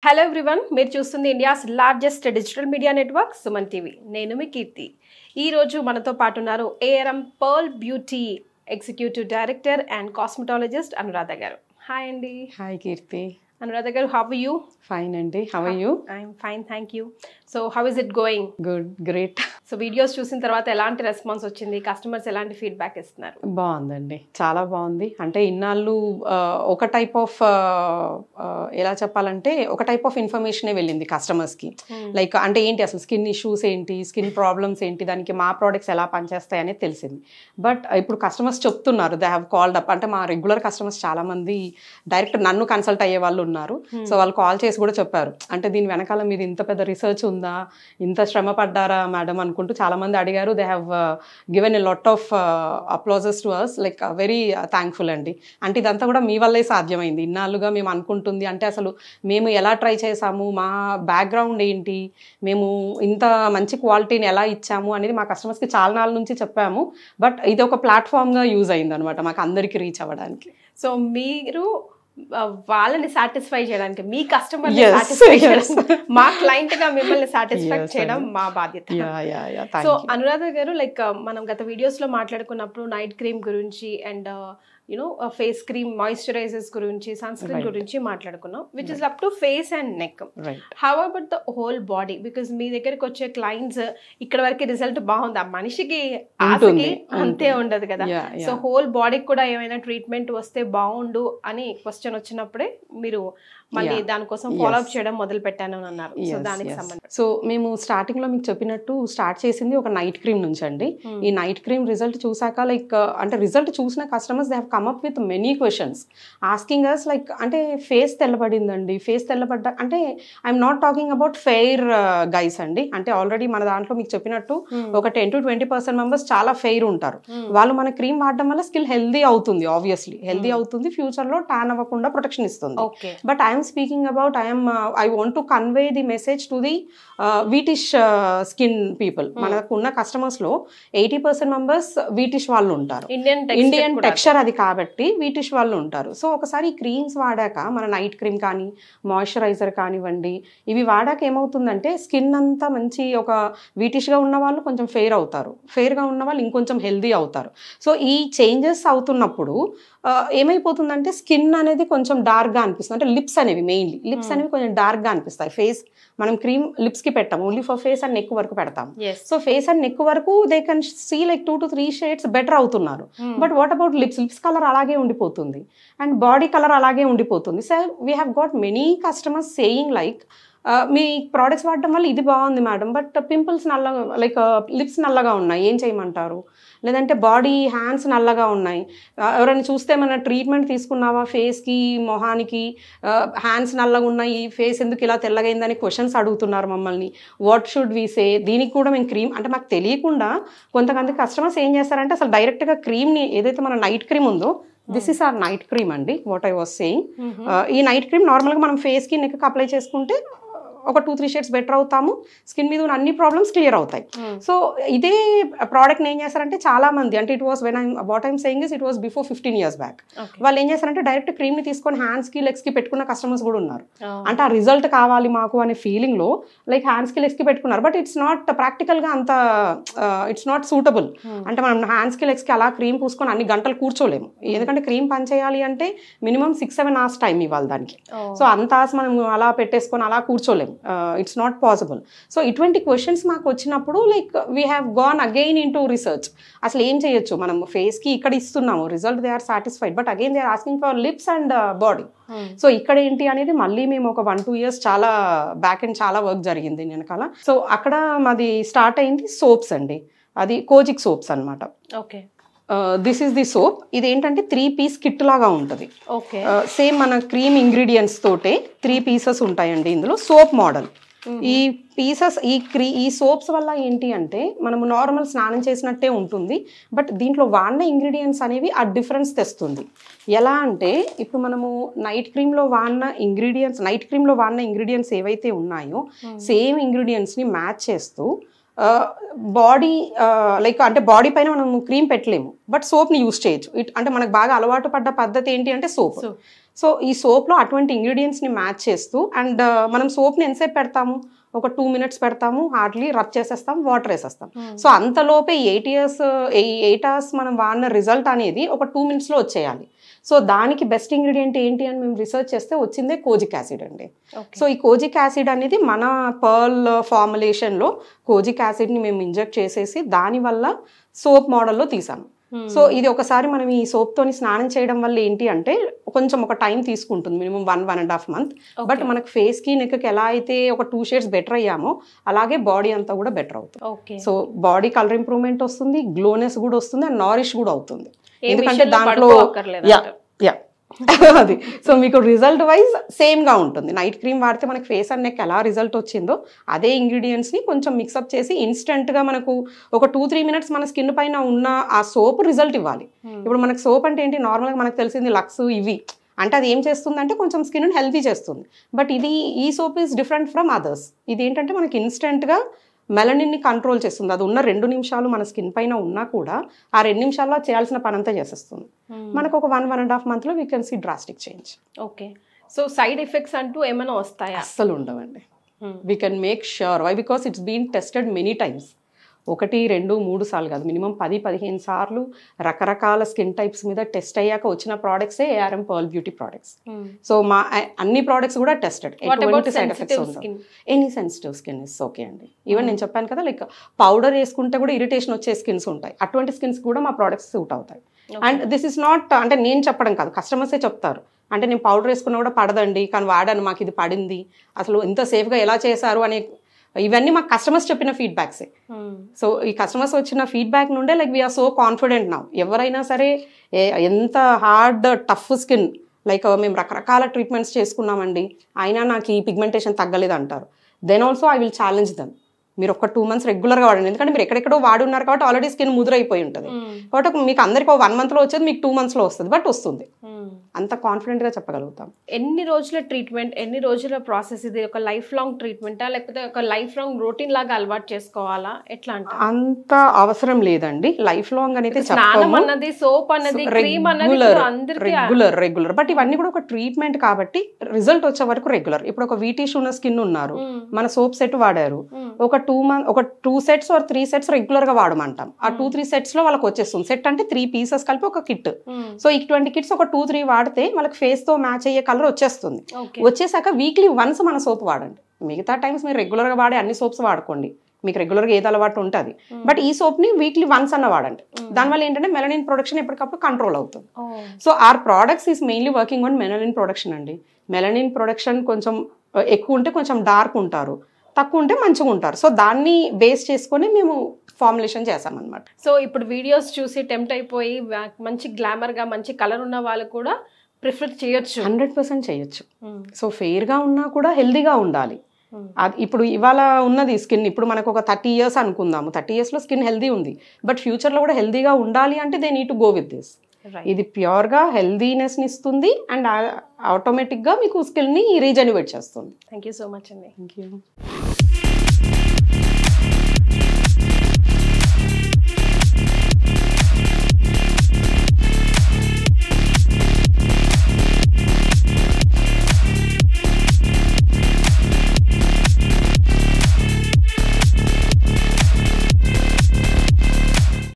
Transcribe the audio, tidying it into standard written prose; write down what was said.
Hello everyone, మీరు చూస్తుంది India's largest digital media network Suman TV. నేను మీ కీర్తి. ఈరోజు మనతో పాటు ఉన్నారు ARM pearl beauty executive director and cosmetologist Anuradha garu. Hi అండి. Hi Keerthi. Anuradha garu, how are you? Fine అండి, how are you? I'm fine, thank you. So how is it going? Good, great. So videos చూసిన తర్వాత ఎలాంటి రెస్పాన్స్ వచ్చింది? కస్టమర్స్ ఎలాంటి feedback ఇస్తున్నారు? బాగుందండి, చాలా బాగుంది. అంటే ఇన్నాళ్ళు ఒక టైప్ ఆఫ్ ఎలా చెప్పాలంటే ఒక టైప్ ఆఫ్ ఇన్ఫర్మేషనే వెళ్ళింది కస్టమర్స్కి. లైక్ అంటే ఏంటి అసలు స్కిన్ ఇష్యూస్ ఏంటి, స్కిన్ ప్రాబ్లమ్స్ ఏంటి, దానికి మా ప్రోడక్ట్స్ ఎలా పనిచేస్తాయి అనేది తెలిసింది. బట్ ఇప్పుడు కస్టమర్స్ చెప్తున్నారు, దే హ్యావ్ కాల్డ్ అప్. అంటే మా రెగ్యులర్ కస్టమర్స్ చాలా మంది డైరెక్ట్ నన్ను కన్సల్ట్ అయ్యే వాళ్ళు ఉన్నారు. సో వాళ్ళు కాల్ చేసి కూడా చెప్పారు, అంటే దీని వెనకాల మీరు ఇంత పెద్ద రీసెర్చ్ ఉందా, ఇంత శ్రమ పడ్డారా మేడం అనుకుంటూ చాలా మంది అడిగారు. They have given a lot of applauses to us. Like very thankful అండి. అంటే ఇదంతా కూడా మీ వల్లే సాధ్యమైంది. ఇన్నాళ్ళుగా మేము అనుకుంటుంది, అంటే అసలు మేము ఎలా ట్రై చేసాము, మా బ్యాక్గ్రౌండ్ ఏంటి, మేము ఇంత మంచి క్వాలిటీని ఎలా ఇచ్చాము అనేది మా కస్టమర్స్కి చాలా నాళ్ళ నుంచి చెప్పాము. బట్ ఇది ఒక ప్లాట్ఫామ్గా యూజ్ అయింది అనమాట మాకు అందరికీ రీచ్ అవ్వడానికి. సో మీరు వాళ్ళని సాటిస్ఫై చేయడానికి, మీ కస్టమర్ సాటిస్ఫై చేయడానికి, మా క్లయింట్ గా మిమ్మల్ని సాటిస్ఫై చేయడం మా బాధ్యత. సో అనురాధ గారు, లైక్ మనం గత వీడియోస్ లో మాట్లాడుకున్నప్పుడు నైట్ క్రీమ్ గురించి and you know face cream moisturisers గురించి, సన్ స్క్రీన్ గురించి మాట్లాడుకున్నాం, which is up to face and neck. How about the whole body? Because మీ దగ్గరికి వచ్చే క్లయింట్స్ ఇక్కడ వరకు రిజల్ట్ బాగుంది, ఆ మనిషికి ఆశకి అంతే ఉండదు కదా. సో హోల్ బాడీకి కూడా ఏమైనా ట్రీట్మెంట్ వస్తే బాగుండు అని క్వశ్చన్ వచ్చినప్పుడే మీరు మళ్ళీ దానికోసం ఫాలో అప్ చేయడం మొదలు పెట్టాను అని అన్నారు. సో దానికి సంబంధించి సో మేము స్టార్టింగ్ లో మీకు చెప్పినట్టు స్టార్ట్ చేసింది ఒక నైట్ క్రీమ్ నుంచి అండి. ఈ నైట్ క్రీమ్ రిజల్ట్ చూసాక లైక్ అంటే రిజల్ట్ చూసిన customers they have come up with many questions asking us, like అంటే ఫేస్ తెల్లబడిందండి, ఫేస్ తెల్లబడ్డ అంటే I'm not talking about fair guys అండి. అంటే ఆల్రెడీ మన దాంట్లో మీకు చెప్పినట్టు ఒక 10 to 20% మెంబర్స్ చాలా ఫెయిర్ ఉంటారు. వాళ్ళు మన క్రీమ్ వాడడం వల్ల స్కిన్ హెల్దీ అవుతుంది, ఆబ్వియస్లీ హెల్దీ అవుతుంది, ఫ్యూచర్ లో టాన్ అవ్వకుండా ప్రొటెక్షన్ ఇస్తుంది. But I'm speaking about I want to convey the message to the whitish skin people. మనకున్న కస్టమర్స్ లో 80% మెంబర్స్ వీటిష్ వాళ్ళు ఉంటారు, ఇండియన్ టెక్స్చర్ అది కాబట్టి వీటిష్ వాళ్ళు ఉంటారు. సో ఒకసారి క్రీమ్స్ వాడాక, మన నైట్ క్రీమ్ కానీ మాయిశ్చరైజర్ కానివ్వండి, ఇవి వాడాక ఏమవుతుందంటే స్కిన్ అంతా మంచి ఒక వీటిష్గా ఉన్న వాళ్ళు కొంచెం ఫెయిర్ అవుతారు, ఫెయిర్గా ఉన్న వాళ్ళు ఇంకొంచెం హెల్దీ అవుతారు. సో ఈ చేంజెస్ అవుతున్నప్పుడు ఏమైపోతుందంటే స్కిన్ అనేది కొంచెం డార్క్గా అనిపిస్తుంది. అంటే లిప్స్ అనేవి మెయిన్లీ లిప్స్ అనేవి కొంచెం డార్క్గా అనిపిస్తాయి. ఫేస్ మనం క్రీమ్ లిప్స్కి పెట్టాము, only for face and neck వరకు పెడతాం. సో ఫేస్ అండ్ నెక్ వరకు they can see like 2 to 3 shades better అవుతున్నారు. But what about lips? Lips colour అలాగే ఉండిపోతుంది అండ్ బాడీ కలర్ అలాగే ఉండిపోతుంది. So we have got many customers saying like మీ products వాడడం వల్ల ఇది బాగుంది మేడం, బట్ పింపుల్స్ నల్లగా, లైక్ లిప్స్ నల్లగా ఉన్నాయి, ఏం చేయమంటారు? లేదంటే బాడీ హ్యాండ్స్ నల్లగా ఉన్నాయి, ఎవరైనా చూస్తే మన ట్రీట్మెంట్ తీసుకున్నావా ఫేస్కి మొహానికి, హ్యాండ్స్ నల్లగా ఉన్నాయి, ఫేస్ ఎందుకు ఇలా తెల్లగైందని క్వశ్చన్స్ అడుగుతున్నారు మమ్మల్ని. What should we say? దీనికి కూడా మేము క్రీమ్ అంటే మాకు తెలియకుండా కొంతమంది కస్టమర్స్ ఏం చేస్తారంటే అసలు డైరెక్ట్గా క్రీమ్ని, ఏదైతే మన నైట్ క్రీమ్ ఉందో, this is or night cream అండి, వాట్ ఐ వాస్ సేయింగ్. ఈ నైట్ క్రీమ్ నార్మల్గా మనం ఫేస్కి నెక్కి అప్లై చేసుకుంటే ఒక 2-3 షేడ్స్ బెటర్ అవుతాము, స్కిన్ మీద ఉన్న అన్ని ప్రాబ్లమ్స్ క్లియర్ అవుతాయి. సో ఇదే ప్రోడక్ట్ని ఏం చేస్తారంటే చాలా మంది, అంటే it was when what I'm saying is it was before 15 years back. వాళ్ళు ఏం చేస్తారంటే డైరెక్ట్ క్రీమ్ని తీసుకొని హ్యాండ్స్కి లెగ్స్కి పెట్టుకున్న కస్టమర్స్ కూడా ఉన్నారు. అంటే ఆ రిజల్ట్ కావాలి మాకు అనే ఫీలింగ్లో లైక్ హ్యాండ్స్కి లెగ్స్కి పెట్టుకున్నారు. బట్ ఇట్స్ నాట్ ప్రాక్టికల్గా అంత ఇట్స్ నాట్ సూటబుల్. అంటే మనం హ్యాండ్స్కి లెగ్స్కి అలా క్రీమ్ పూసుకొని అన్ని గంటలు కూర్చోలేము, ఎందుకంటే క్రీమ్ పని చేయాలి అంటే మినిమం 6-7 hours టైం ఇవ్వాలి దానికి. సో అంత hours మనం అలా పెట్టేసుకొని అలా కూర్చోలేము, ఇట్స్ నాట్ పాసిబుల్. సో ఇటువంటి క్వశ్చన్స్ మాకు వచ్చినప్పుడు like we have gone again in to research. అసలు ఏం చేయొచ్చు, మనం ఫేస్కి ఇక్కడ ఇస్తున్నాము result, they are satisfied, but again they are asking for lips and body. So ఇక్కడ ఏంటి అనేది మళ్ళీ మేము ఒక 1-2 years చాలా బ్యాక్ అండ్ చాలా వర్క్ జరిగింది వెనకాల. సో అక్కడ మాది స్టార్ట్ అయింది సోప్స్ అండి, అది కోజిక్ సోప్స్ అనమాట. Okay, this is the soap. ఇది ఏంటంటే 3-piece కిట్ లాగా ఉంటుంది. సేమ్ మన క్రీమ్ ఇంగ్రీడియంట్స్ తోటే 3 pieces ఉంటాయండి ఇందులో, సోప్ మోడల్. ఈ పీసెస్ ఈ సోప్స్ వల్ల ఏంటి అంటే మనము నార్మల్ స్నానం చేసినట్టే ఉంటుంది, బట్ దీంట్లో వాడిన ఇంగ్రీడియంట్స్ అనేవి ఆ డిఫరెన్స్ తెస్తుంది. ఎలా అంటే ఇప్పుడు మనము నైట్ క్రీమ్లో వాడిన ఇంగ్రీడియంట్స్ ఏవైతే ఉన్నాయో సేమ్ ఇంగ్రీడియంట్స్ని మ్యాచ్ చేస్తూ బాడీ లైక్ అంటే బాడీ పైన మనం క్రీమ్ పెట్టలేము, బట్ సోప్ని యూస్ చేయొచ్చు. అంటే మనకు బాగా అలవాటు పడ్డ పద్ధతి ఏంటి అంటే సోప్. సో ఈ సోప్లో అటువంటి ఇంగ్రీడియంట్స్ని మ్యాచ్ చేస్తూ, అండ్ మనం సోప్ని ఎంతసేపు పెడతాము, ఒక 2 minutes పెడతాము, హార్డ్లీ రబ్ చేసేస్తాం, వాటర్ వేసేస్తాం. సో అంతలోపే 8 hours మనం వాడిన రిజల్ట్ అనేది ఒక 2 minutesలో వచ్చేయాలి. సో దానికి బెస్ట్ ఇంగ్రీడియంట్ ఏంటి అని మేము రీసెర్చ్ చేస్తే వచ్చిందే కోజిక్ యాసిడ్ అండి. సో ఈ కోజిక్ యాసిడ్ అనేది మన పర్ల్ ఫార్ములేషన్లో కోజిక్ యాసిడ్ని మేము ఇంజెక్ట్ చేసేసి దానివల్ల సోప్ మోడల్లో తీసాము. సో ఇది ఒకసారి మనం ఈ సోప్తోని స్నానం చేయడం వల్ల ఏంటి అంటే కొంచెం ఒక టైం తీసుకుంటుంది, మినిమం 1.5 months. బట్ మనకు ఫేస్కి నెక్కి ఎలా అయితే ఒక 2 shades బెటర్ అయ్యామో అలాగే బాడీ అంతా కూడా బెటర్ అవుతుంది. సో బాడీ కలర్ ఇంప్రూవ్మెంట్ వస్తుంది, గ్లోనెస్ కూడా వస్తుంది, అండ్ నారిష్ కూడా అవుతుంది. ఎందుకంటే దాంట్లో అది సో మీకు రిజల్ట్ వైజ్ సేమ్గా ఉంటుంది. నైట్ క్రీమ్ వాడితే మనకి ఫేస్ అండ్ నెక్ ఎలా రిజల్ట్ వచ్చిందో అదే ఇంగ్రీడియంట్స్ని కొంచెం మిక్సప్ చేసి ఇన్స్టెంట్గా మనకు ఒక 2-3 minutes మన స్కిన్ పైన ఉన్న ఆ సోప్ రిజల్ట్ ఇవ్వాలి. ఇప్పుడు మనకు సోప్ అంటే ఏంటి, నార్మల్గా మనకు తెలిసింది లక్స్ ఇవి, అంటే అది ఏం చేస్తుంది అంటే కొంచెం స్కిన్ హెల్తీ చేస్తుంది. బట్ ఈ soap is different from others. ఇది ఏంటంటే మనకి ఇన్స్టెంట్గా మెలనిన్ని కంట్రోల్ చేస్తుంది. అది ఉన్న 2 నిమిషాలు మన స్కిన్ పైన ఉన్నా కూడా ఆ 2 నిమిషాల్లో చేయాల్సిన పని అంతా చేసేస్తుంది. మనకు ఒక 1.5 months లో we can see drastic change. Okay, so side effects అంటూ ఏమైనా వస్తాయా? అస్సలు ఉండవండి. We can make sure. Why? Because it's been tested many times. 1, 2, 3 సార్లు కాదు, మినిమం 10-15 సార్లు రకరకాల స్కిన్ టైప్స్ మీద టెస్ట్ అయ్యాక వచ్చిన ప్రోడక్ట్సే ARM pearl beauty products. So మా అన్ని ప్రోడక్ట్స్ కూడా టెస్టెడ్. ఎటువంటి సైడ్ ఎఫెక్ట్స్ ఉండవు. Any sensitive skin is okay అండి. ఈవెన్ నేను చెప్పాను కదా, లైక్ పౌడర్ వేసుకుంటే కూడా ఇరిటేషన్ వచ్చే స్కిన్స్ ఉంటాయి, అటువంటి స్కిన్స్ కూడా మా ప్రోడక్ట్స్ సూట్ అవుతాయి. అండ్ దిస్ ఇస్ నాట్ అంటే నేను చెప్పడం కాదు, కస్టమర్సే చెప్తారు. అంటే నేను పౌడర్ వేసుకున్నా కూడా పడదండి, కానీ వాడాను మాకు ఇది పడింది, అసలు ఇంత సేఫ్గా ఎలా చేశారు అనే ఇవన్నీ మాకు కస్టమర్స్ చెప్పిన ఫీడ్బ్యాక్సే. సో ఈ కస్టమర్స్ వచ్చిన ఫీడ్బ్యాక్ నుండే like we're so confident now. ఎవరైనా సరే ఎంత హార్డ్ టఫ్ స్కిన్, లైక్ మేము రకరకాల ట్రీట్మెంట్స్ చేసుకున్నామండి అయినా నాకు ఈ పిగ్మెంటేషన్ తగ్గలేదు అంటారు, then also I will challenge them. మీరు ఒక 2 months రెగ్యులర్గా వాడండి, ఎందుకంటే మీరు ఎక్కడెక్కడో వాడున్నారు కాబట్టి ఆల్రెడీ స్కిన్ ముదురైపోయి ఉంటుంది. కాబట్టి మీకు అందరికీ 1 monthలో వచ్చేది మీకు 2 monthsలో వస్తుంది, బట్ వస్తుంది. అంత కాన్ఫిడెంట్గా చెప్పగలుగుతాం. ఎన్ని రోజుల ట్రీట్మెంట్, ఎన్ని రోజుల ప్రాసెస్? ఇది ఒక లైఫ్ లాంగ్ ట్రీట్మెంటా లేకపోతే ఒక లైఫ్ లాంగ్ రొటీన్ లాగా అలవాటు చేసుకోవాలా, ఎట్లా అంటే? అంత అవసరం లేదండి. లైఫ్ లాంగ్ అనేది స్నానం అన్నది, సోప్ అన్నది, క్రీమ్ అన్నది రెగ్యులర్. బట్ ఇవన్నీ కూడా ఒక ట్రీట్మెంట్ కాబట్టి రిజల్ట్ వచ్చే వరకు రెగ్యులర్. ఇప్పుడు ఒక వీటీ ఉన్న స్కిన్ ఉన్నారు, మన సోప్ సెట్ వాడారు, ఒక 2 sets or 3 sets రెగ్యులర్ గా వాడమంటాం. ఆ 2-3 sets లో వాళ్ళకి వచ్చేస్తుంది. సెట్ అంటే 3 pieces కలిపి ఒక కిట్. సో ఈ 20 kits ఒక 2-3 వాడితే వాళ్ళకి ఫేస్ తో మ్యాచ్ అయ్యే కలర్ వచ్చేస్తుంది. వచ్చేసాక వీక్లీ వన్స్ మన సోప్ వాడండి. మిగతా టైమ్స్ మీరు రెగ్యులర్ గా వాడే అన్ని సోప్స్ వాడుకోండి, మీకు రెగ్యులర్ గా ఏది అలవాటు ఉంటుంది. బట్ ఈ సోప్ ని వీక్లీ వన్స్ అన్న వాడండి. దానివల్ల ఏంటంటే మెలనిన్ ప్రొడక్షన్ ఎప్పటికప్పుడు కంట్రోల్ అవుతుంది. So our products is mainly working on melanin production అండి. మెలనిన్ ప్రొడక్షన్ కొంచెం ఎక్కువ ఉంటే కొంచెం డార్క్ ఉంటారు, తక్కువ ఉంటే మంచిగా ఉంటారు. సో దాన్ని బేస్ చేసుకొని మేము ఫార్ములేషన్ చేసామన్నమాట. సో ఇప్పుడు వీడియోస్ చూసి టెంప్ట్ అయిపోయి మంచి గ్లామర్గా మంచి కలర్ ఉన్న వాళ్ళు కూడా ప్రిఫర్ చేయొచ్చు, 100% చేయొచ్చు. సో ఫెయిర్గా ఉన్నా కూడా హెల్దీగా ఉండాలి. ఇప్పుడు ఇవాళ ఉన్నది స్కిన్, ఇప్పుడు మనకు ఒక 30 years అనుకుందాము, 30 yearsలో స్కిన్ హెల్దీ ఉంది, బట్ ఫ్యూచర్లో కూడా హెల్దీగా ఉండాలి అంటే they need to go with this. ఇది ప్యూర్గా హెల్దీనెస్ని ఇస్తుంది అండ్ ఆటోమేటిక్గా మీకు స్కిన్ని రీజెన్యువేట్ చేస్తుంది. థ్యాంక్ యూ సో మచ్ అండి. Thank you.